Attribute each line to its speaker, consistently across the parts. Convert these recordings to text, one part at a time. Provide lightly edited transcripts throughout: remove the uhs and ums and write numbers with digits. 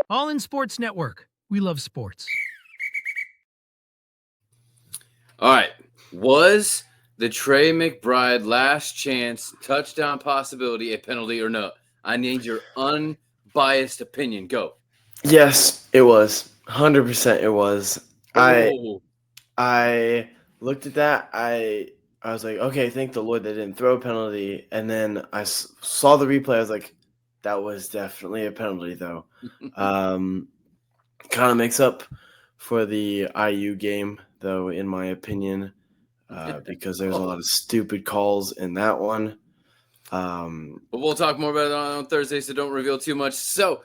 Speaker 1: All in Sports Network. We love sports.
Speaker 2: All right. Was the Trey McBride last chance touchdown possibility a penalty or no? I need your unbiased opinion. Go.
Speaker 3: Yes, it was. 100% it was.
Speaker 2: Oh,
Speaker 3: I looked at that. I was like, okay, thank the Lord they didn't throw a penalty. And then I saw the replay. I was like, that was definitely a penalty, though. Kind of makes up for the IU game, though, in my opinion, because there's a lot of stupid calls in that one.
Speaker 2: But we'll talk more about it on Thursday, so don't reveal too much. So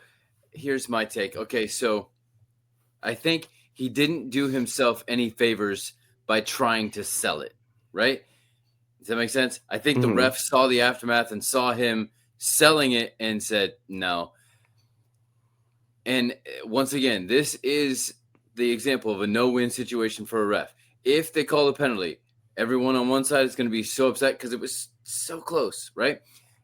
Speaker 2: here's my take. Okay, so I think he didn't do himself any favors by trying to sell it, right? Does that make sense? I think the ref saw the aftermath and saw him selling it and said, no. And once again, this is the example of a no-win situation for a ref. If they call a penalty, everyone on one side is going to be so upset because it was so close, right?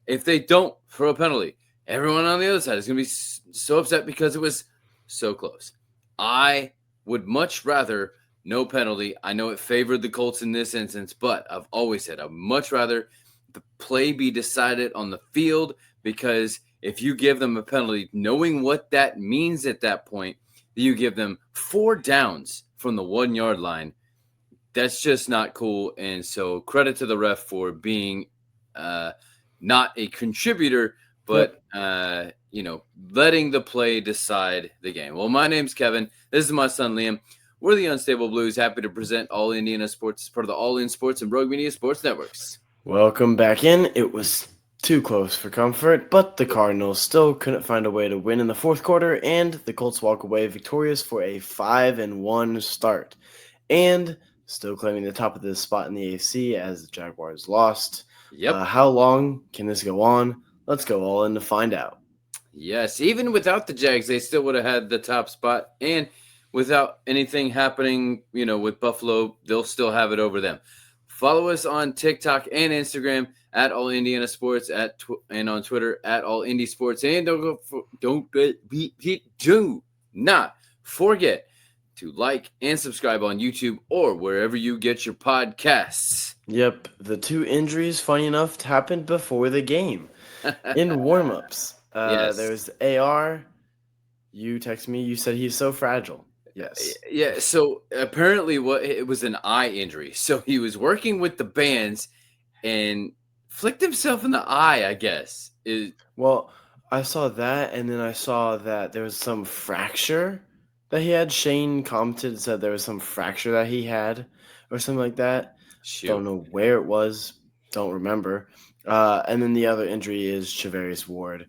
Speaker 2: If they don't throw a penalty, everyone on the other side is going to be so upset because it was so close. I would much rather no penalty. I know it favored the Colts in this instance, but I've always said I'd much rather the play be decided on the field, because if you give them a penalty, knowing what that means at that point, you give them 4 downs from the 1 yard line. That's just not cool. And so credit to the ref for being not a contributor, but, letting the play decide the game. Well, my name's Kevin. This is my son, Liam. We're the Unstable Blues. Happy to present All Indiana Sports as part of the All In Sports and Rogue Media Sports Networks.
Speaker 3: Welcome back in. It was too close for comfort, but the Cardinals still couldn't find a way to win in the fourth quarter, and the Colts walk away victorious for a 5-1 start, and still claiming the top of this spot in the AFC as the Jaguars lost.
Speaker 2: Yep.
Speaker 3: How long can this go on? Let's go all in to find out.
Speaker 2: Yes, even without the Jags, they still would have had the top spot, and without anything happening, with Buffalo, they'll still have it over them. Follow us on TikTok and Instagram at All Indiana Sports and on Twitter at All Indy Sports. And do not forget to like and subscribe on YouTube or wherever you get your podcasts.
Speaker 3: Yep, the 2 injuries, funny enough, happened before the game in warmups.
Speaker 2: Yes.
Speaker 3: There's AR. You text me. You said he's so fragile. Yes.
Speaker 2: Yeah, so apparently it was an eye injury. So he was working with the bands and flicked himself in the eye, I guess.
Speaker 3: Well, I saw that, and then I saw that there was some fracture that he had. Shane commented, said there was some fracture that he had or something like that.
Speaker 2: Shoot.
Speaker 3: Don't know where it was. Don't remember. And then the other injury is Charvarius Ward.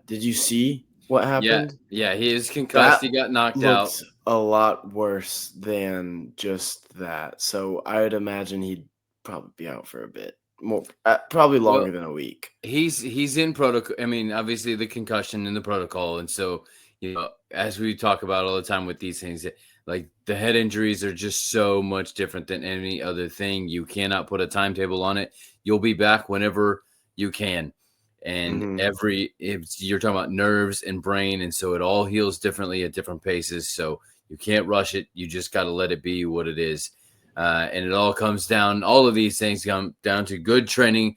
Speaker 3: Did you see what happened?
Speaker 2: Yeah, he is concussed. He got knocked out.
Speaker 3: A lot worse than just that. So I would imagine he'd probably be out for a bit more, probably longer than a week.
Speaker 2: He's in protocol. I mean, obviously the concussion in the protocol, and so as we talk about all the time with these things, like the head injuries are just so much different than any other thing. You cannot put a timetable on it. You'll be back whenever you can. And you're talking about nerves and brain, and so it all heals differently at different paces. So you can't rush it. You just got to let it be what it is. And it all comes down, all of these things come down to good training.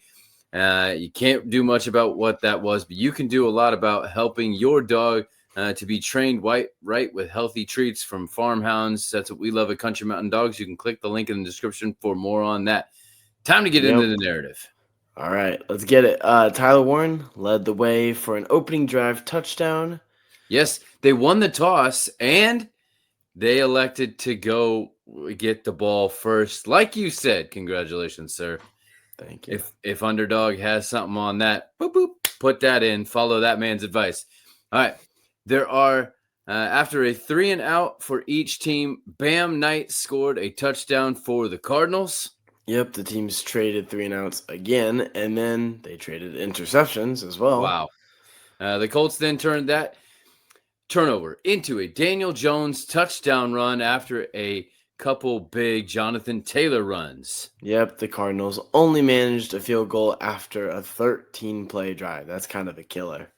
Speaker 2: You can't do much about what that was, but you can do a lot about helping your dog to be trained right with healthy treats from Farm Hounds. That's what we love at Country Mountain Dogs. You can click the link in the description for more on that. Time to get into the narrative.
Speaker 3: All right, let's get it. Tyler Warren led the way for an opening drive touchdown.
Speaker 2: Yes, they won the toss, and they elected to go get the ball first. Like you said, congratulations, sir.
Speaker 3: Thank you.
Speaker 2: If Underdog has something on that, boop, boop, put that in. Follow that man's advice. All right, there are, after a 3-and-out for each team, Bam Knight scored a touchdown for the Cardinals.
Speaker 3: Yep, the teams traded 3-and-outs again, and then they traded interceptions as well.
Speaker 2: Wow. The Colts then turned that turnover into a Daniel Jones touchdown run after a couple big Jonathan Taylor runs.
Speaker 3: Yep, the Cardinals only managed a field goal after a 13-play drive. That's kind of a killer.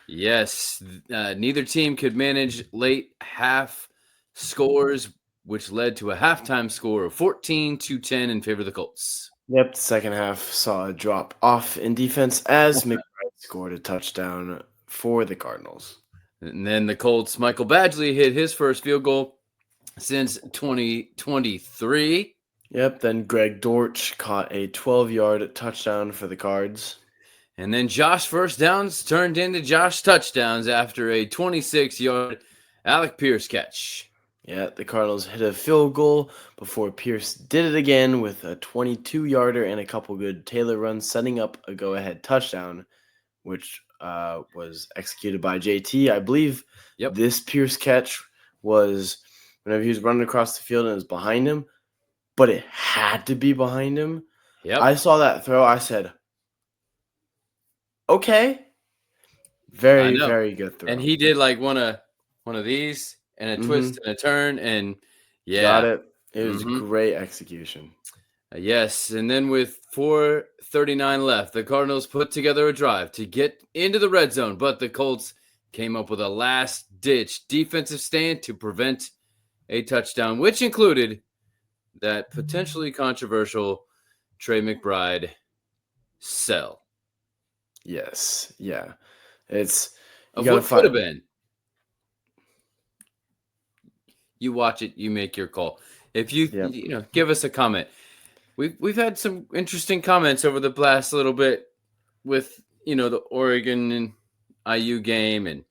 Speaker 2: Yes, neither team could manage late half scores, which led to a halftime score of 14-10 in favor of the Colts.
Speaker 3: Yep, the second half saw a drop off in defense as McBride scored a touchdown for the Cardinals.
Speaker 2: And then the Colts, Michael Badgley hit his first field goal since 2023.
Speaker 3: Yep, then Greg Dortch caught a 12-yard touchdown for the Cards.
Speaker 2: And then Josh first downs turned into Josh touchdowns after a 26-yard Alec Pierce catch.
Speaker 3: Yeah, the Cardinals hit a field goal before Pierce did it again with a 22-yarder and a couple good Taylor runs, setting up a go-ahead touchdown, which was executed by JT. I believe this Pierce catch was whenever he was running across the field and it was behind him, but it had to be behind him.
Speaker 2: Yep.
Speaker 3: I saw that throw. I said, okay. Very, very good throw.
Speaker 2: And he did like one of these and a twist and a turn, and
Speaker 3: got it. It was great execution.
Speaker 2: Yes, and then with 4:39 left, the Cardinals put together a drive to get into the red zone, but the Colts came up with a last-ditch defensive stand to prevent a touchdown, which included that potentially controversial Trey McBride sell.
Speaker 3: Yes, yeah. It's
Speaker 2: what could have been. You watch it, you make your call. If you give us a comment. We've had some interesting comments over the last little bit with the Oregon and IU game and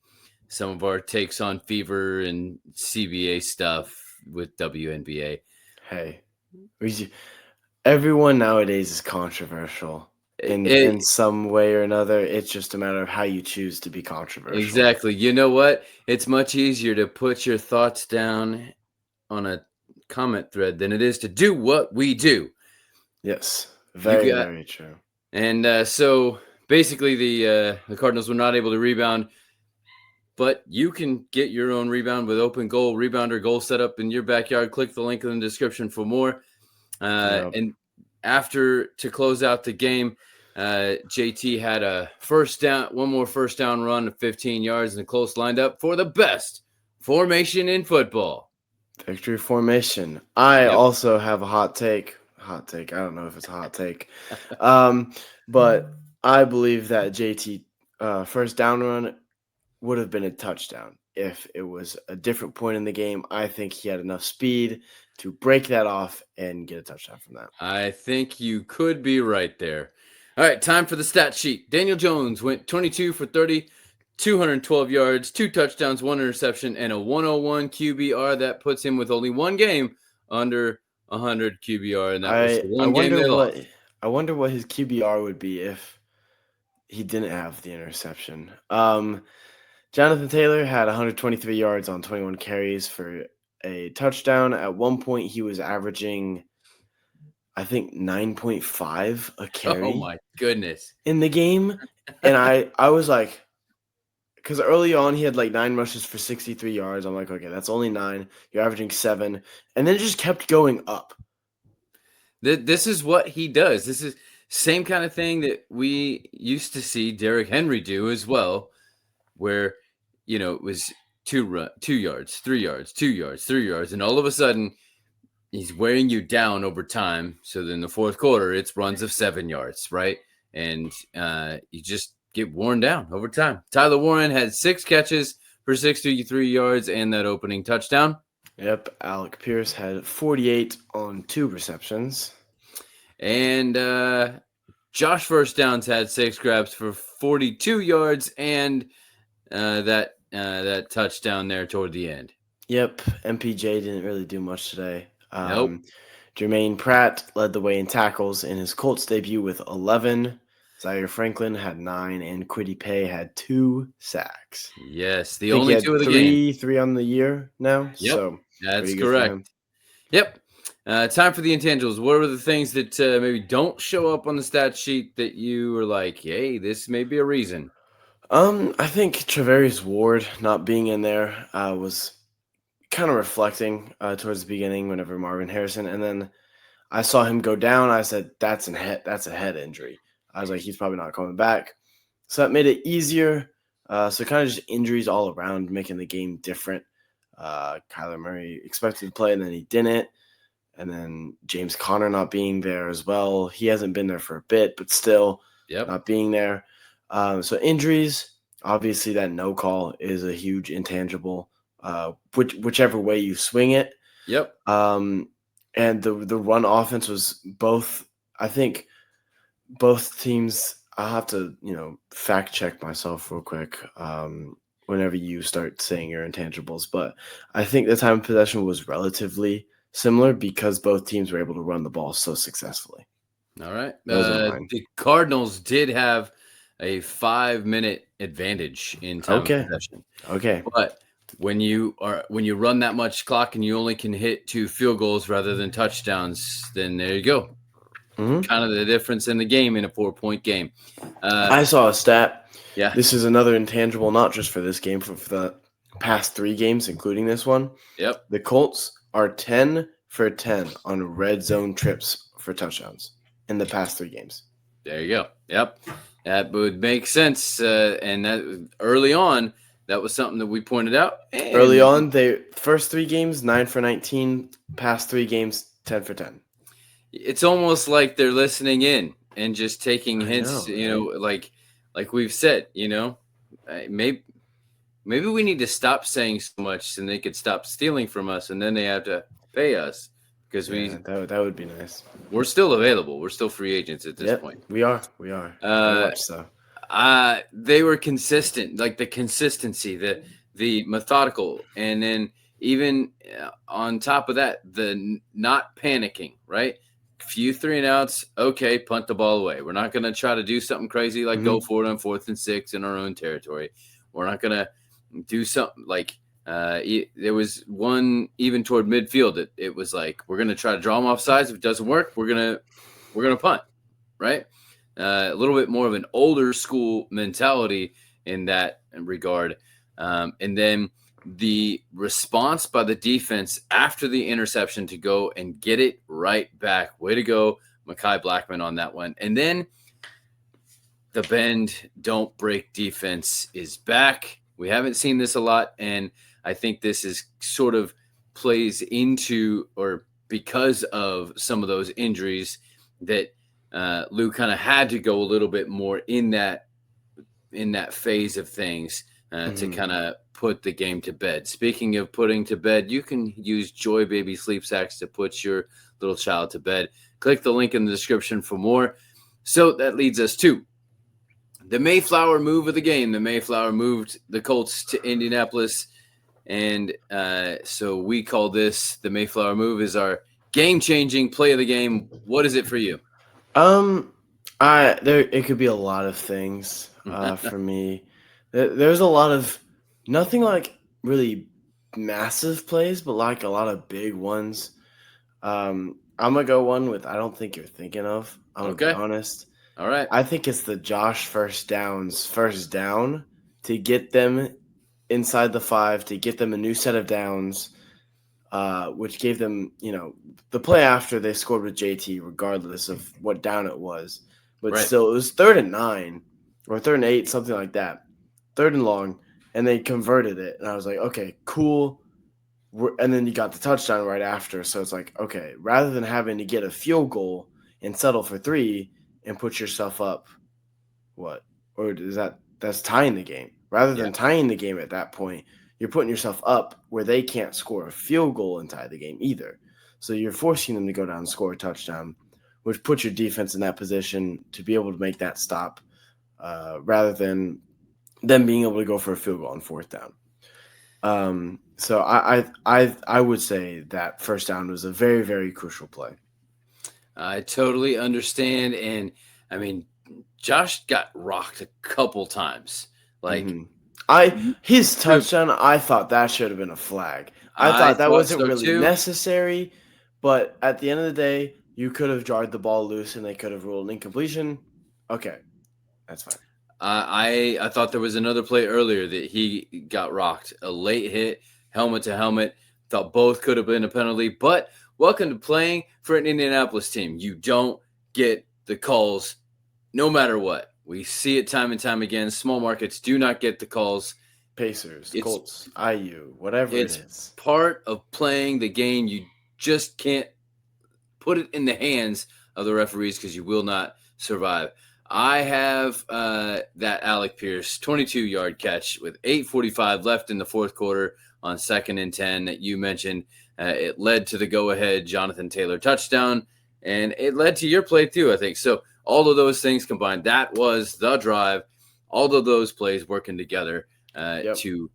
Speaker 2: some of our takes on fever and CBA stuff with WNBA.
Speaker 3: Hey, everyone nowadays is controversial in some way or another. It's just a matter of how you choose to be controversial.
Speaker 2: Exactly. You know what? It's much easier to put your thoughts down on a comment thread than it is to do what we do.
Speaker 3: Yes, very true.
Speaker 2: And so basically the Cardinals were not able to rebound, but you can get your own rebound with Open Goal Rebounder goal setup in your backyard. Click the link in the description for more. And after, to close out the game, JT had one more first down run of 15 yards, and the Colts lined up for the best formation in football.
Speaker 3: Victory formation. I also have a hot take. I don't know if it's a hot take. But I believe that JT first down run would have been a touchdown if it was a different point in the game. I think he had enough speed to break that off and get a touchdown from that.
Speaker 2: I think you could be right there. All right, time for the stat sheet. Daniel Jones went 22 for 30, 212 yards, 2 touchdowns, 1 interception, and a 101 QBR. That puts him with only one game under 100 QBR, and that was the one game they lost.
Speaker 3: I wonder what his QBR would be if he didn't have the interception. Jonathan Taylor had 123 yards on 21 carries for a touchdown. At one point, he was averaging, I think, 9.5 a carry.
Speaker 2: Oh, my goodness.
Speaker 3: In the game. And I was like, because early on, he had like 9 rushes for 63 yards. I'm like, okay, that's only 9. You're averaging 7. And then it just kept going up.
Speaker 2: This is what he does. This is same kind of thing that we used to see Derrick Henry do as well, where, it was 2 yards, 3 yards, 2 yards, 3 yards. And all of a sudden, he's wearing you down over time. So then the fourth quarter, it's runs of 7 yards, right? And you just get worn down over time. Tyler Warren had 6 catches for 63 yards and that opening touchdown.
Speaker 3: Yep, Alec Pierce had 48 on 2 receptions.
Speaker 2: And Josh First Downs had 6 grabs for 42 yards and that touchdown there toward the end.
Speaker 3: Yep, MPJ didn't really do much today.
Speaker 2: Nope.
Speaker 3: Jermaine Pratt led the way in tackles in his Colts debut with 11. Zaire Franklin had 9, and Kwity Paye had 2 sacks.
Speaker 2: Yes, the only 2 of the game.
Speaker 3: 3 on the year now.
Speaker 2: Yep,
Speaker 3: so
Speaker 2: that's correct. Yep. Time for the intangibles. What are the things that maybe don't show up on the stat sheet that you were like, hey, this may be a reason?
Speaker 3: I think Travarius Ward not being in there was kind of reflecting towards the beginning whenever Marvin Harrison, and then I saw him go down. I said, that's a head injury. I was like, he's probably not coming back. So that made it easier So kind of just injuries all around, making the game different. Kyler Murray expected to play, and then he didn't. And then James Conner not being there as well. He hasn't been there for a bit, but still not being there. So injuries, obviously that no call is a huge intangible, whichever way you swing it.
Speaker 2: Yep.
Speaker 3: And the run offense was both, I think both teams, I'll have to, fact check myself real quick whenever you start saying your intangibles. But I think the time of possession was relatively similar because both teams were able to run the ball so successfully.
Speaker 2: All right.
Speaker 3: Those are mine.
Speaker 2: The Cardinals did have a 5-minute advantage in time of possession.
Speaker 3: Okay.
Speaker 2: But when you run that much clock and you only can hit 2 field goals rather than touchdowns, then there you go.
Speaker 3: Mm-hmm.
Speaker 2: Kind of the difference in the game in a 4-point game.
Speaker 3: I saw a stat.
Speaker 2: Yeah.
Speaker 3: This is another intangible, not just for this game, but for the past 3 games, including this one.
Speaker 2: Yep.
Speaker 3: The Colts are 10 for 10 on red zone trips for touchdowns in the past 3 games.
Speaker 2: There you go. Yep. That would make sense. And that early on, that was something that we pointed out.
Speaker 3: Early on, they first 3 games, 9 for 19. Past 3 games, 10 for 10.
Speaker 2: It's almost like they're listening in and just taking hints, like we've said, maybe we need to stop saying so much and they could stop stealing from us and then they have to pay us because
Speaker 3: that would be nice.
Speaker 2: We're still available. We're still free agents at this point.
Speaker 3: We are. Very much so.
Speaker 2: They were consistent, like the consistency, the methodical, and then even on top of that, the not panicking, right? Few 3 and outs, okay, punt the ball away. We're not going to try to do something crazy like go for it on 4th and 6 in our own territory. We're not going to do something like there was one even toward midfield. It was like we're going to try to draw them off sides. If it doesn't work, we're gonna punt, right? A little bit more of an older school mentality in that regard, and then the response by the defense after the interception to go and get it right back. Way to go, Mekhi Blackman on that one. And then the bend, don't break defense is back. We haven't seen this a lot, and I think this is sort of plays into or because of some of those injuries that Lou kind of had to go a little bit more in that phase of things to kind of put the game to bed. Speaking of putting to bed, you can use Joi Baby sleep sacks to put your little child to bed. Click the link in the description for more. So that leads us to the Mayflower move of the game. The Mayflower moved the Colts to Indianapolis, and so we call this the Mayflower move is our game-changing play of the game. What is it for you?
Speaker 3: It could be a lot of things for me. There's a lot of nothing like really massive plays, but like a lot of big ones. I'm gonna go one with I don't think you're thinking of. I'm gonna be honest.
Speaker 2: All right.
Speaker 3: I think it's the Josh first down to get them inside the 5, to get them a new set of downs, which gave them, the play after they scored with JT, regardless of what down it was. But still, it was 3rd and 9 or 3rd and 8, something like that. 3rd and long, and they converted it. And I was like, okay, cool. And then you got the touchdown right after. So it's like, okay, rather than having to get a field goal and settle for 3 and put yourself up, what? Or is that's tying the game? Rather than tying the game at that point, you're putting yourself up where they can't score a field goal and tie the game either. So you're forcing them to go down and score a touchdown, which puts your defense in that position to be able to make that stop rather than them being able to go for a field goal on 4th down. So I would say that first down was a very, very crucial play.
Speaker 2: I totally understand. And, I mean, Josh got rocked a couple times. Like
Speaker 3: his touchdown, I thought that should have been a flag. I thought that wasn't really necessary, but at the end of the day, you could have jarred the ball loose and they could have ruled an incompletion. Okay, that's fine.
Speaker 2: I thought there was another play earlier that he got rocked. A late hit, helmet to helmet. Thought both could have been a penalty, but welcome to playing for an Indianapolis team. You don't get the calls no matter what. We see it time and time again. Small markets do not get the calls.
Speaker 3: Pacers,
Speaker 2: It's-
Speaker 3: Colts, IU, whatever it
Speaker 2: It's
Speaker 3: is.
Speaker 2: part of playing the game. You just can't put it in the hands of the referees because you will not survive. I have that Alec Pierce 22-yard catch with 8:45 left in the fourth quarter on 2nd and 10 that you mentioned. It led to the go-ahead Jonathan Taylor touchdown, and it led to your play too, I think. So all of those things combined, that was the drive. All of those plays working together to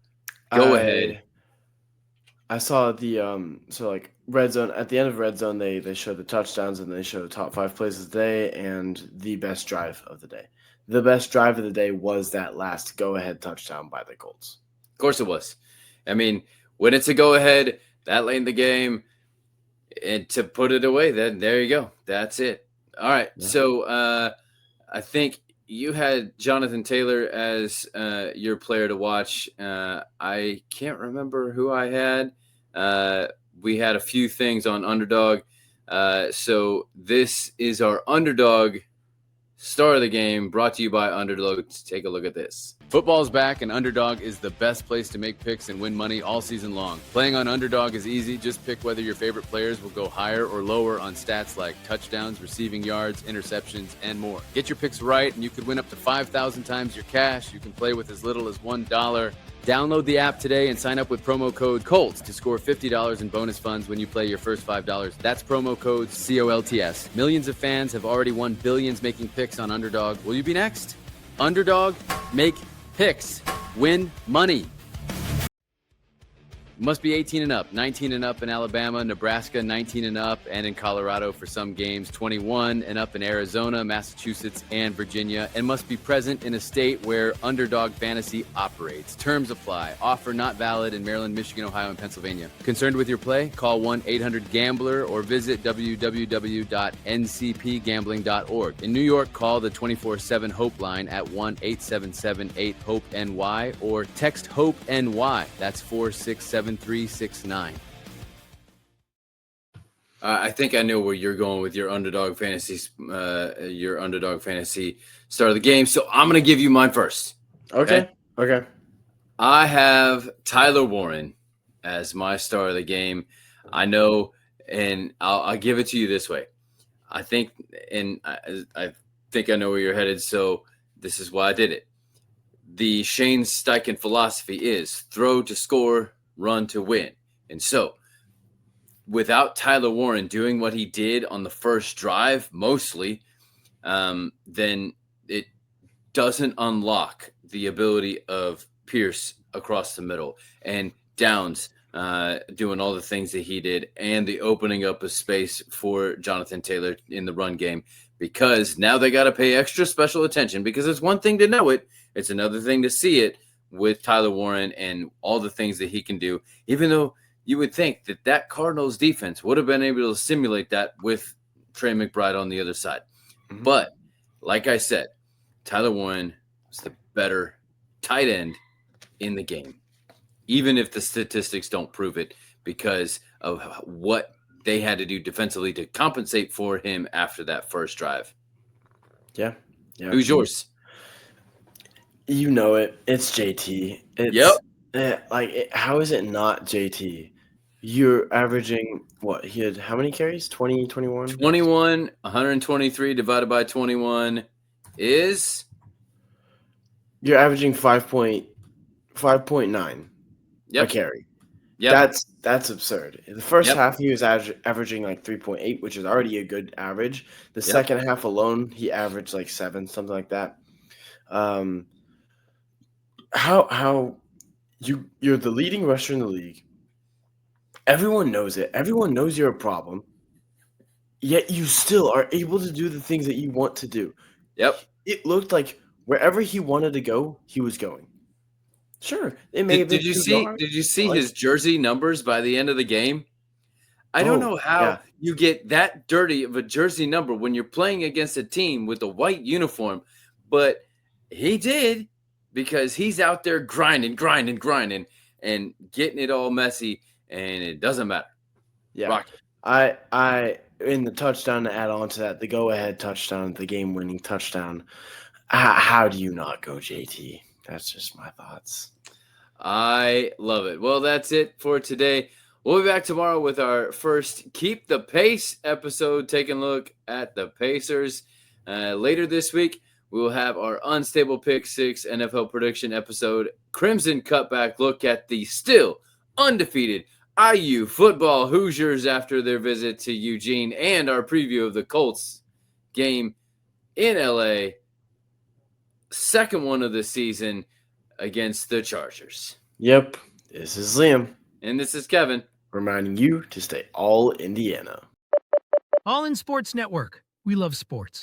Speaker 2: go ahead.
Speaker 3: I saw the red zone at the end of red zone. They showed the touchdowns and they showed the top 5 plays of the day and the best drive of the day. The best drive of the day was that last go-ahead touchdown by the Colts.
Speaker 2: Of course it was. I mean, when it's a go-ahead, that late in the game, and to put it away, then there you go. That's it. All right.
Speaker 3: Yeah.
Speaker 2: So I think you had Jonathan Taylor as your player to watch. I can't remember who I had. We had a few things on Underdog. So this is our Underdog star of the game, brought to you by Underdog. Let's take a look at this. Football's back, and Underdog is the best place to make picks and win money all season long. Playing on Underdog is easy. Just pick whether your favorite players will go higher or lower on stats like touchdowns, receiving yards, interceptions, and more. Get your picks right, and you could win up to 5,000 times your cash. You can play with as little as $1. Download the app today and sign up with promo code COLTS to score $50 in bonus funds when you play your first $5. That's promo code COLTS. Millions of fans have already won billions making picks on Underdog. Will you be next? Underdog, make picks, win money. Must be 18 and up, 19 and up in Alabama, Nebraska, 19 and up, and in Colorado for some games, 21 and up in Arizona, Massachusetts, and Virginia, and must be present in a state where Underdog Fantasy operates. Terms apply. Offer not valid in Maryland, Michigan, Ohio, and Pennsylvania. Concerned with your play? Call 1-800-GAMBLER or visit www.ncpgambling.org. In New York, call the 24/7 HOPE line at 1-877-8-HOPE-NY or text HOPE-NY. That's 467-369. I think I know where you're going with your Underdog Fantasy start of the game. So I'm going to give you mine first.
Speaker 3: Okay.
Speaker 2: I have Tyler Warren as my star of the game. I know, and I'll give it to you this way. I think I know where you're headed. So this is why I did it. The Shane Steichen philosophy is throw to score, run to win. And so without Tyler Warren doing what he did on the first drive, mostly, then it doesn't unlock the ability of Pierce across the middle and Downs doing all the things that he did and the opening up of space for Jonathan Taylor in the run game, because now they got to pay extra special attention, because it's one thing to know it. It's another thing to see it with Tyler Warren and all the things that he can do, even though you would think that Cardinals defense would have been able to simulate that with Trey McBride on the other side. Mm-hmm. But like I said, Tyler Warren was the better tight end in the game, even if the statistics don't prove it, because of what they had to do defensively to compensate for him after that first drive.
Speaker 3: Yeah.
Speaker 2: Who's yours?
Speaker 3: You know it. It's JT. How is it not JT? You're averaging what? He had how many carries? 20, 21?
Speaker 2: 21, 123 divided by 21 is?
Speaker 3: You're averaging 5.9 a carry.
Speaker 2: Yep.
Speaker 3: That's absurd. In the first half, he was averaging like 3.8, which is already a good average. The second half alone, he averaged like 7, something like that. How you're the leading rusher in the league. Everyone knows it. Everyone knows you're a problem. Yet you still are able to do the things that you want to do.
Speaker 2: Yep.
Speaker 3: It looked like wherever he wanted to go, he was going. Sure.
Speaker 2: Did you see his jersey numbers by the end of the game? I don't know how you get that dirty of a jersey number when you're playing against a team with a white uniform, but he did, because he's out there grinding and getting it all messy, and it doesn't matter.
Speaker 3: Yeah.
Speaker 2: Rocky.
Speaker 3: I in the touchdown to add on to that, the go-ahead touchdown, the game-winning touchdown, How do you not go JT? That's just my thoughts.
Speaker 2: I love it. Well, that's it for today. We'll be back tomorrow with our first Keep the Pace episode, taking a look at the Pacers. Later this week, we will have our Unstable Pick 6 NFL prediction episode, Crimson Cutback look at the still undefeated IU football Hoosiers after their visit to Eugene, and our preview of the Colts game in LA, second one of the season against the Chargers.
Speaker 3: Yep, this is Liam.
Speaker 2: And this is Kevin.
Speaker 3: Reminding you to stay all Indiana.
Speaker 1: All in Sports Network. We love sports.